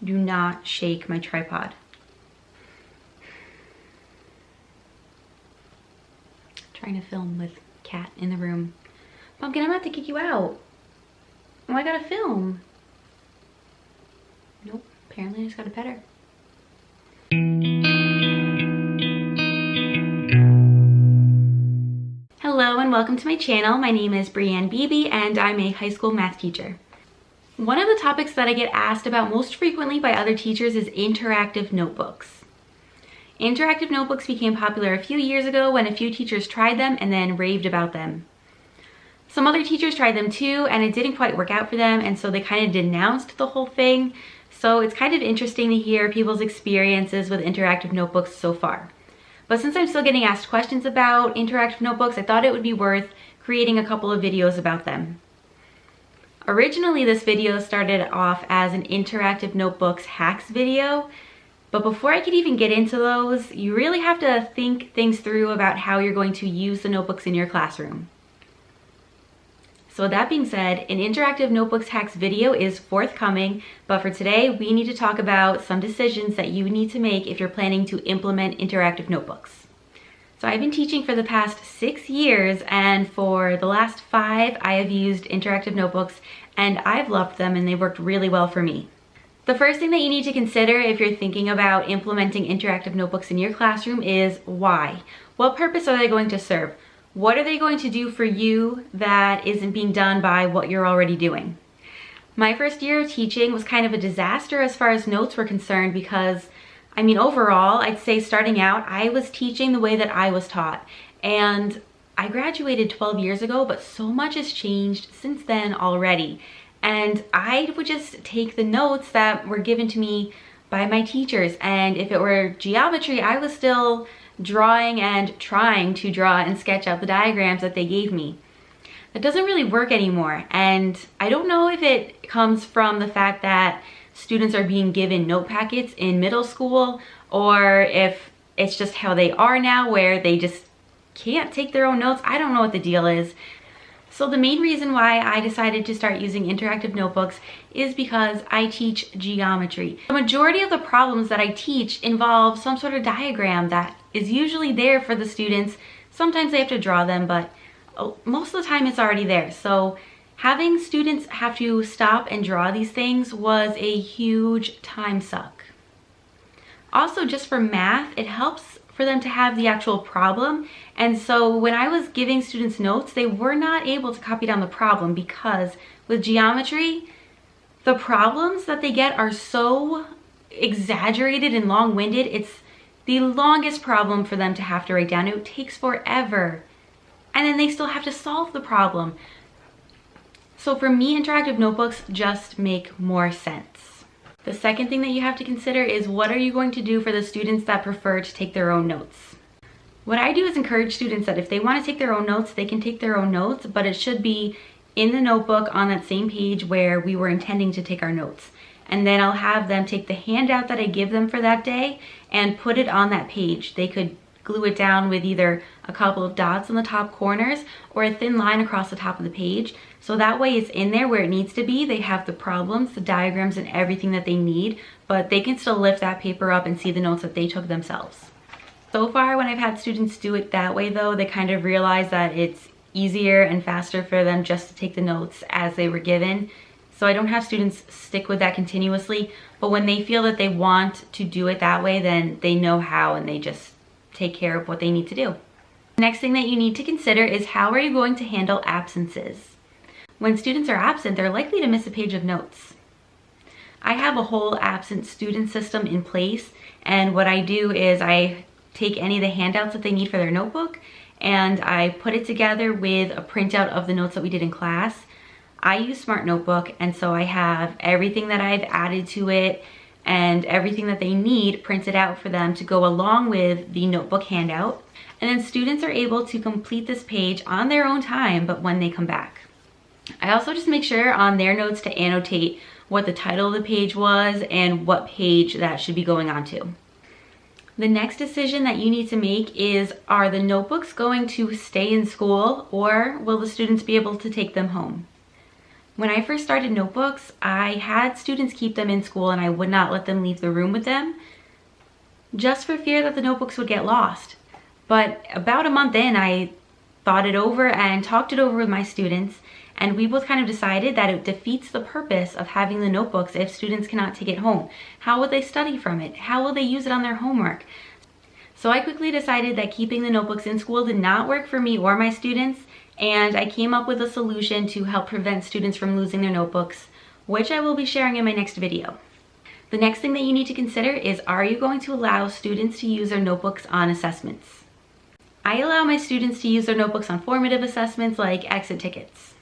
Do not shake my tripod. Trying to film with cat in the room. Pumpkin, I'm about to kick you out. Oh, I gotta film. Nope, apparently I just gotta pet her. Hello and welcome to my channel. My name is Brianne Beebe and I'm a high school math teacher. One of the topics that I get asked about most frequently by other teachers is interactive notebooks. Interactive notebooks became popular a few years ago when a few teachers tried them and then raved about them. Some other teachers tried them too and it didn't quite work out for them, and so they kind of denounced the whole thing. So it's kind of interesting to hear people's experiences with interactive notebooks so far. But since I'm still getting asked questions about interactive notebooks, I thought it would be worth creating a couple of videos about them. Originally, this video started off as an interactive notebooks hacks video, but before I could even get into those, you really have to think things through about how you're going to use the notebooks in your classroom. So with that being said, an interactive notebooks hacks video is forthcoming, but for today, we need to talk about some decisions that you need to make if you're planning to implement interactive notebooks. So I've been teaching for the past 6 years, and for the last 5, I have used interactive notebooks and I've loved them and they worked really well for me. The first thing that you need to consider if you're thinking about implementing interactive notebooks in your classroom is why. What purpose are they going to serve? What are they going to do for you that isn't being done by what you're already doing? My first year of teaching was kind of a disaster as far as notes were concerned because, overall, I'd say starting out, I was teaching the way that I was taught. And I graduated 12 years ago, but so much has changed since then already. And I would just take the notes that were given to me by my teachers. And if it were geometry, I was still drawing and trying to draw and sketch out the diagrams that they gave me. That doesn't really work anymore. And I don't know if it comes from the fact that students are being given note packets in middle school, or if it's just how they are now where they just can't take their own notes. I don't know what the deal is. So the main reason why I decided to start using interactive notebooks is because I teach geometry. The majority of the problems that I teach involve some sort of diagram that is usually there for the students. Sometimes they have to draw them, but most of the time it's already there. So having students have to stop and draw these things was a huge time suck. Also, just for math, it helps for them to have the actual problem. And so when I was giving students notes, they were not able to copy down the problem because with geometry, the problems that they get are so exaggerated and long-winded. It's the longest problem for them to have to write down. It takes forever. And then they still have to solve the problem. So for me, interactive notebooks just make more sense. The second thing that you have to consider is what are you going to do for the students that prefer to take their own notes? What I do is encourage students that if they want to take their own notes, they can take their own notes, but it should be in the notebook on that same page where we were intending to take our notes. And then I'll have them take the handout that I give them for that day and put it on that page. They could glue it down with either a couple of dots on the top corners or a thin line across the top of the page. So that way it's in there where it needs to be. They have the problems, the diagrams, and everything that they need, but they can still lift that paper up and see the notes that they took themselves. So far, when I've had students do it that way though, they kind of realize that it's easier and faster for them just to take the notes as they were given. So I don't have students stick with that continuously, but when they feel that they want to do it that way, then they know how and they just take care of what they need to do. Next thing that you need to consider is how are you going to handle absences? When students are absent, they're likely to miss a page of notes. I have a whole absent student system in place, and what I do is I take any of the handouts that they need for their notebook and I put it together with a printout of the notes that we did in class. I use Smart Notebook, and so I have everything that I've added to it and everything that they need printed out for them to go along with the notebook handout. And then students are able to complete this page on their own time, but when they come back. I also just make sure on their notes to annotate what the title of the page was and what page that should be going on to. The next decision that you need to make is, are the notebooks going to stay in school or will the students be able to take them home? When I first started notebooks, I had students keep them in school and I would not let them leave the room with them, just for fear that the notebooks would get lost. But about a month in, I thought it over and talked it over with my students, and we both kind of decided that it defeats the purpose of having the notebooks if students cannot take it home. How will they study from it? How will they use it on their homework? So I quickly decided that keeping the notebooks in school did not work for me or my students, and I came up with a solution to help prevent students from losing their notebooks, which I will be sharing in my next video. The next thing that you need to consider is, are you going to allow students to use their notebooks on assessments? I allow my students to use their notebooks on formative assessments like exit tickets.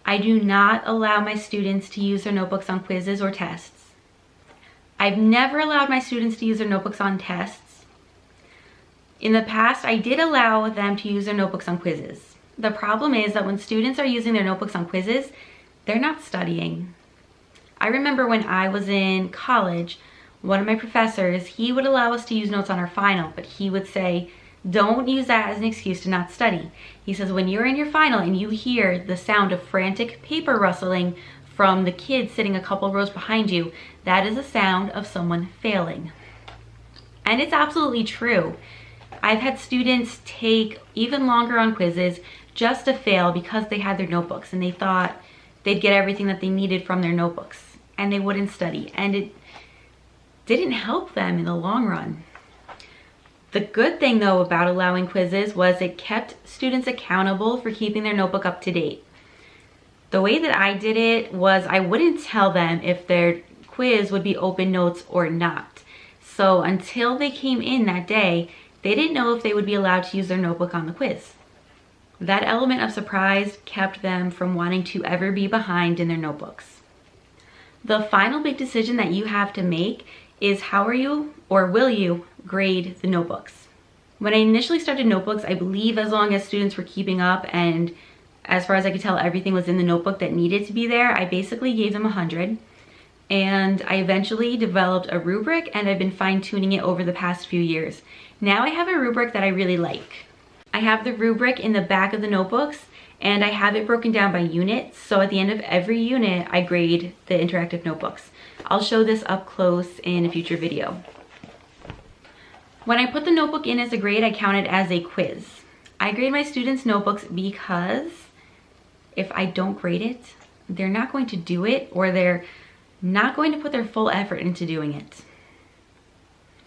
I do not allow my students to use their notebooks on quizzes or tests. I've never allowed my students to use their notebooks on tests. In the past, I did allow them to use their notebooks on quizzes. The problem is that when students are using their notebooks on quizzes, they're not studying. I remember when I was in college, one of my professors, he would allow us to use notes on our final, but he would say, don't use that as an excuse to not study. He says, when you're in your final and you hear the sound of frantic paper rustling from the kids sitting a couple rows behind you, that is a sound of someone failing. And it's absolutely true. I've had students take even longer on quizzes just to fail because they had their notebooks and they thought they'd get everything that they needed from their notebooks, and they wouldn't study, and it didn't help them in the long run. The good thing though about allowing quizzes was it kept students accountable for keeping their notebook up to date. The way that I did it was I wouldn't tell them if their quiz would be open notes or not. So until they came in that day, they didn't know if they would be allowed to use their notebook on the quiz. That element of surprise kept them from wanting to ever be behind in their notebooks. The final big decision that you have to make is, how are you or will you grade the notebooks? When I initially started notebooks, I believe as long as students were keeping up and as far as I could tell everything was in the notebook that needed to be there, I basically gave them 100. And I eventually developed a rubric, and I've been fine-tuning it over the past few years. Now I have a rubric that I really like. I have the rubric in the back of the notebooks, and I have it broken down by unit. So at the end of every unit, I grade the interactive notebooks. I'll show this up close in a future video. When I put the notebook in as a grade, I count it as a quiz. I grade my students' notebooks because if I don't grade it, they're not going to do it, or they're not going to put their full effort into doing it.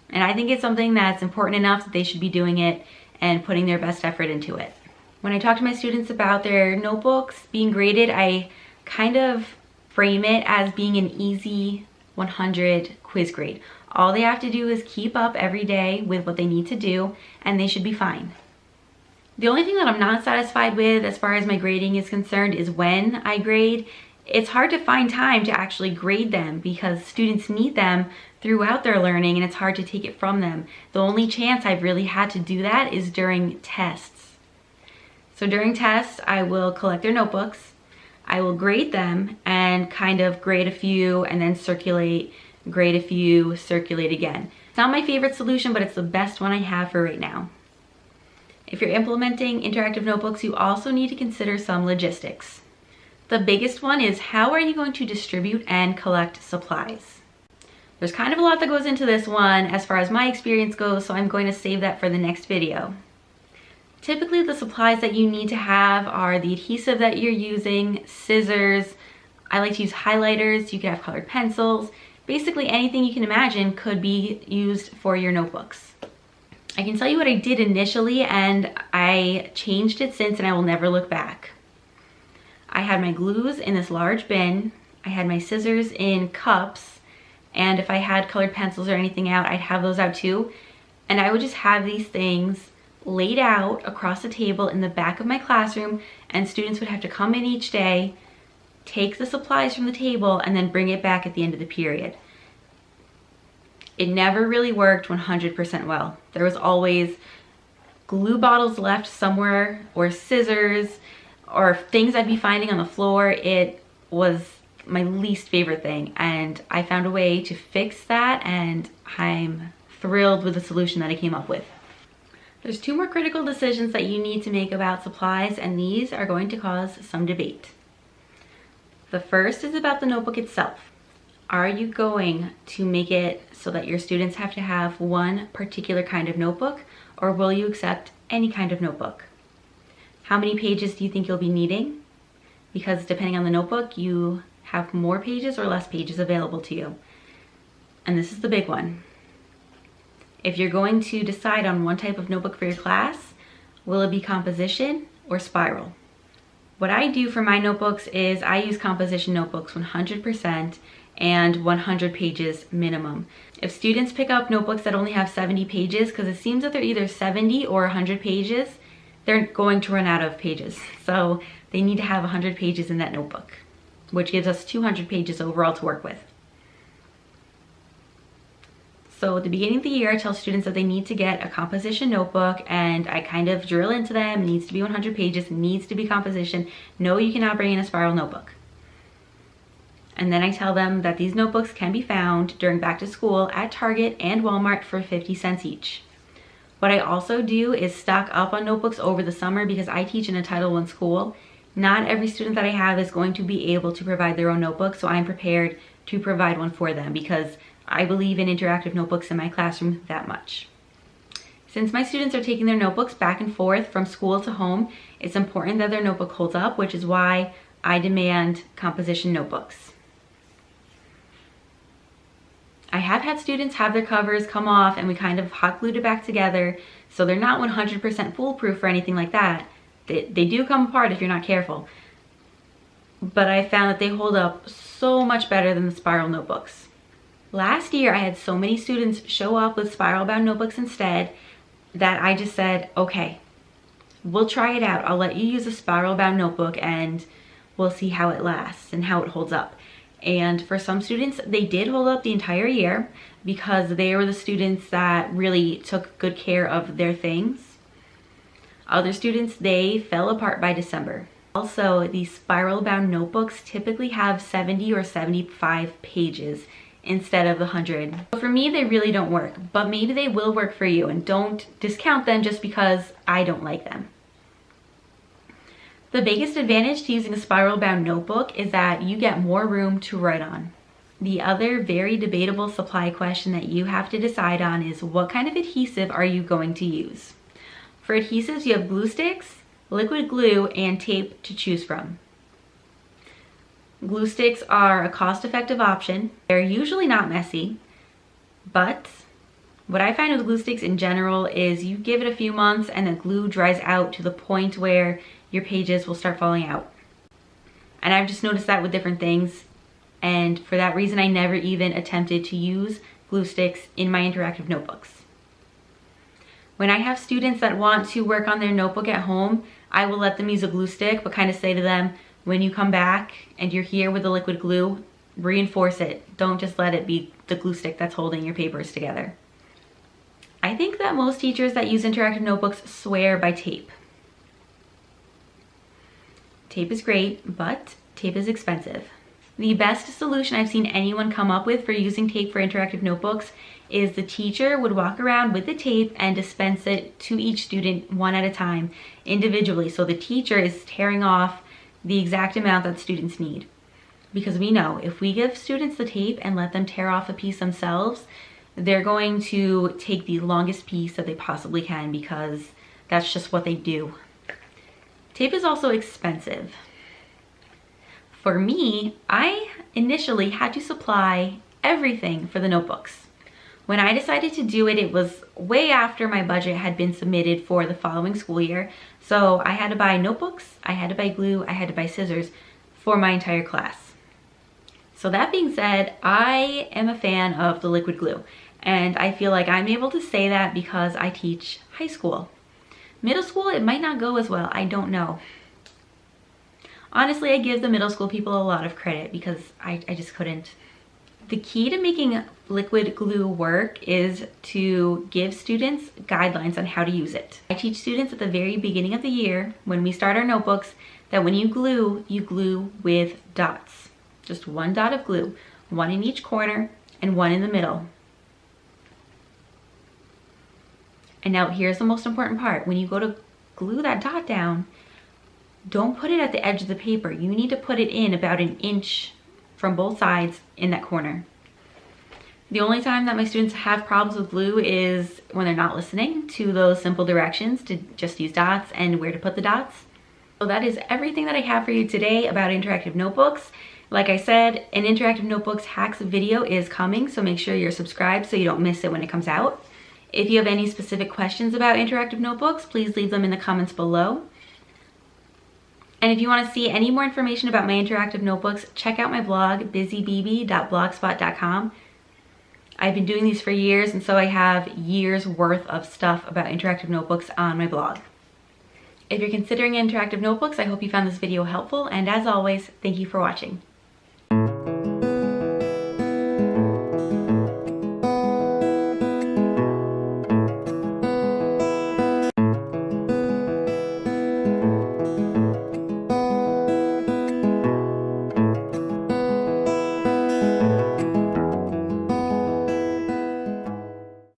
And I think it's something that's important enough that they should be doing it and putting their best effort into it. When I talk to my students about their notebooks being graded, I kind of frame it as being an easy 100 quiz grade. All they have to do is keep up every day with what they need to do, and they should be fine. The only thing that I'm not satisfied with as far as my grading is concerned is when I grade. It's hard to find time to actually grade them because students need them throughout their learning and it's hard to take it from them. The only chance I've really had to do that is during tests. So during tests, I will collect their notebooks, I will grade them and kind of grade a few and then circulate, grade a few, circulate again. It's not my favorite solution, but it's the best one I have for right now. If you're implementing interactive notebooks, you also need to consider some logistics. The biggest one is, how are you going to distribute and collect supplies? There's kind of a lot that goes into this one as far as my experience goes, so I'm going to save that for the next video. Typically, the supplies that you need to have are the adhesive that you're using, scissors. I like to use highlighters. You can have colored pencils. Basically anything you can imagine could be used for your notebooks. I can tell you what I did initially, and I changed it since, and I will never look back. I had my glues in this large bin. I had my scissors in cups, and if I had colored pencils or anything out, I'd have those out too. And I would just have these things laid out across the table in the back of my classroom, and students would have to come in each day, take the supplies from the table, and then bring it back at the end of the period. It never really worked 100% well. There was always glue bottles left somewhere, or scissors, or things I'd be finding on the floor. It was my least favorite thing, and I found a way to fix that, and I'm thrilled with the solution that I came up with. There's two more critical decisions that you need to make about supplies, and these are going to cause some debate. The first is about the notebook itself. Are you going to make it so that your students have to have one particular kind of notebook, or will you accept any kind of notebook? How many pages do you think you'll be needing? Because depending on the notebook, you have more pages or less pages available to you. And this is the big one. If you're going to decide on one type of notebook for your class, will it be composition or spiral? What I do for my notebooks is I use composition notebooks 100% and 100 pages minimum. If students pick up notebooks that only have 70 pages, because it seems that they're either 70 or 100 pages, they're going to run out of pages. So they need to have 100 pages in that notebook, which gives us 200 pages overall to work with. So at the beginning of the year, I tell students that they need to get a composition notebook, and I kind of drill into them. It needs to be 100 pages, it needs to be composition. No, you cannot bring in a spiral notebook. And then I tell them that these notebooks can be found during back to school at Target and Walmart for 50 cents each. What I also do is stock up on notebooks over the summer because I teach in a Title I school. Not every student that I have is going to be able to provide their own notebook, so I'm prepared to provide one for them because I believe in interactive notebooks in my classroom that much. Since my students are taking their notebooks back and forth from school to home, it's important that their notebook holds up, which is why I demand composition notebooks. I have had students have their covers come off and we kind of hot glued it back together, so they're not 100% foolproof or anything like that. They do come apart if you're not careful. But I found that they hold up so much better than the spiral notebooks. Last year, I had so many students show up with spiral bound notebooks instead that I just said, okay, we'll try it out. I'll let you use a spiral bound notebook and we'll see how it lasts and how it holds up. And for some students, they did hold up the entire year because they were the students that really took good care of their things. Other students, they fell apart by December. Also, these spiral bound notebooks typically have 70 or 75 pages instead of the 100. So for me, they really don't work, but maybe they will work for you, and don't discount them just because I don't like them. The biggest advantage to using a spiral bound notebook is that you get more room to write on. The other very debatable supply question that you have to decide on is what kind of adhesive are you going to use? For adhesives, you have glue sticks, liquid glue, and tape to choose from. Glue sticks are a cost-effective option. They're usually not messy, but what I find with glue sticks in general is you give it a few months and the glue dries out to the point where your pages will start falling out. And I've just noticed that with different things, and for that reason I never even attempted to use glue sticks in my interactive notebooks. When I have students that want to work on their notebook at home, I will let them use a glue stick, but kind of say to them, when you come back and you're here with the liquid glue, reinforce it. Don't just let it be the glue stick that's holding your papers together. I think that most teachers that use interactive notebooks swear by tape. Tape is great, but tape is expensive. The best solution I've seen anyone come up with for using tape for interactive notebooks is the teacher would walk around with the tape and dispense it to each student one at a time, individually. So the teacher is tearing off the exact amount that students need. Because we know if we give students the tape and let them tear off a piece themselves, they're going to take the longest piece that they possibly can because that's just what they do. Tape is also expensive. For me, I initially had to supply everything for the notebooks. When I decided to do it, it was way after my budget had been submitted for the following school year. So I had to buy notebooks, I had to buy glue, I had to buy scissors for my entire class. So that being said, I am a fan of the liquid glue, and I feel like I'm able to say that because I teach high school. Middle school, it might not go as well, I don't know. Honestly, I give the middle school people a lot of credit because I just couldn't. The key to making liquid glue work is to give students guidelines on how to use it. I teach students at the very beginning of the year, when we start our notebooks, that when you glue with dots. Just one dot of glue, one in each corner and one in the middle. And now here's the most important part. When you go to glue that dot down, don't put it at the edge of the paper. You need to put it in about an inch from both sides in that corner. The only time that my students have problems with glue is when they're not listening to those simple directions to just use dots and where to put the dots. So that is everything that I have for you today about interactive notebooks. Like I said, an interactive notebooks hacks video is coming, so make sure you're subscribed so you don't miss it when it comes out. If you have any specific questions about interactive notebooks, please leave them in the comments below. And if you want to see any more information about my interactive notebooks, check out my blog, busybb.blogspot.com. I've been doing these for years, and so I have years worth of stuff about interactive notebooks on my blog. If you're considering interactive notebooks, I hope you found this video helpful, and as always, thank you for watching.